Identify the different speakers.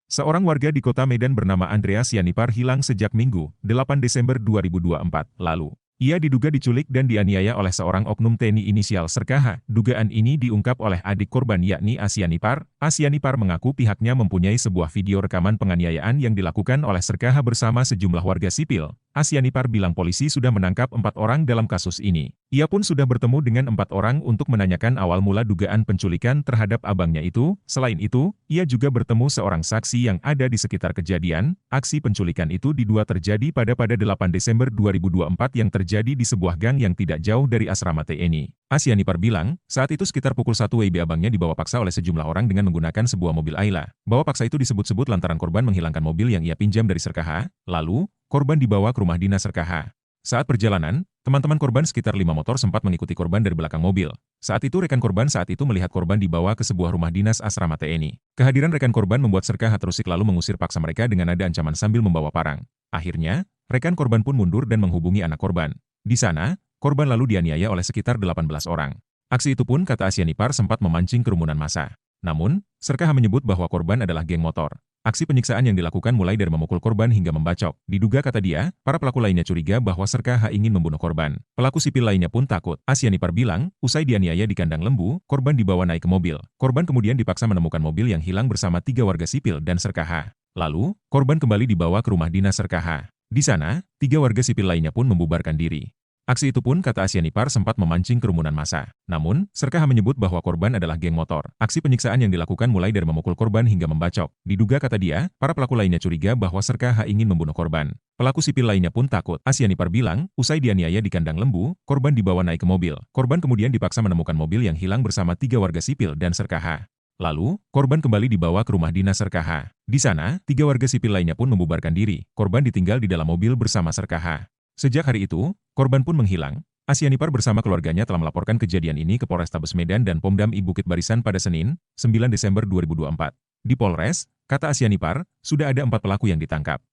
Speaker 1: Seorang warga di kota Medan bernama Andreas Yanipar hilang sejak Minggu, 8 Desember 2024 lalu. Ia diduga diculik dan dianiaya oleh seorang oknum TNI inisial Serkaha. Dugaan ini diungkap oleh adik korban yakni Asyanipar. Asyanipar mengaku pihaknya mempunyai sebuah video rekaman penganiayaan yang dilakukan oleh Serkaha bersama sejumlah warga sipil. Asyanipar bilang polisi sudah menangkap 4 orang dalam kasus ini. Ia pun sudah bertemu dengan 4 orang untuk menanyakan awal mula dugaan penculikan terhadap abangnya itu. Selain itu, ia juga bertemu seorang saksi yang ada di sekitar kejadian. Aksi penculikan itu diduga terjadi pada 8 Desember 2024 yang terjadi di sebuah gang yang tidak jauh dari asrama TNI. Asyanipar bilang, saat itu sekitar pukul 1 WIB abangnya dibawa paksa oleh sejumlah orang dengan menggunakan sebuah mobil Ayla. Bawa paksa itu disebut-sebut lantaran korban menghilangkan mobil yang ia pinjam dari Serkaha. Lalu, korban dibawa ke rumah dinas Serkaha. Saat perjalanan, teman-teman korban sekitar 5 motor sempat mengikuti korban dari belakang mobil. Saat itu rekan korban saat itu melihat korban dibawa ke sebuah rumah dinas asrama TNI. Kehadiran rekan korban membuat Serkaha terusik lalu mengusir paksa mereka dengan nada ancaman sambil membawa parang. Akhirnya, rekan korban pun mundur dan menghubungi anak korban. Di sana, korban lalu dianiaya oleh sekitar 18 orang. Aksi itu pun kata Asyanipar sempat memancing kerumunan massa. Namun, Serkaha menyebut bahwa korban adalah geng motor. Aksi penyiksaan yang dilakukan mulai dari memukul korban hingga membacok. Diduga kata dia, para pelaku lainnya curiga bahwa Serkaha ingin membunuh korban. Pelaku sipil lainnya pun takut. Asyanipar bilang, usai dianiaya di kandang lembu, korban dibawa naik ke mobil. Korban kemudian dipaksa menemukan mobil yang hilang bersama 3 warga sipil dan Serkaha. Lalu, korban kembali dibawa ke rumah dinas Serkaha. Di sana, 3 warga sipil lainnya pun membubarkan diri. Aksi itu pun kata Asyanipar sempat memancing kerumunan massa. Namun, Serkaha menyebut bahwa korban adalah geng motor. Aksi penyiksaan yang dilakukan mulai dari memukul korban hingga membacok. Diduga kata dia, para pelaku lainnya curiga bahwa Serkaha ingin membunuh korban. Pelaku sipil lainnya pun takut. Asyanipar bilang, usai dianiaya di kandang lembu, korban dibawa naik ke mobil. Korban kemudian dipaksa menemukan mobil yang hilang bersama 3 warga sipil dan Serkaha. Lalu, korban kembali dibawa ke rumah dinas Serkaha. Di sana, 3 warga sipil lainnya pun membubarkan diri. Korban ditinggal di dalam mobil bersama Serkaha. Sejak hari itu, korban pun menghilang. Asyanipar bersama keluarganya telah melaporkan kejadian ini ke Polrestabes Medan dan Pomdam I Bukit Barisan pada Senin, 9 Desember 2024. Di Polres, kata Asyanipar, sudah ada 4 pelaku yang ditangkap.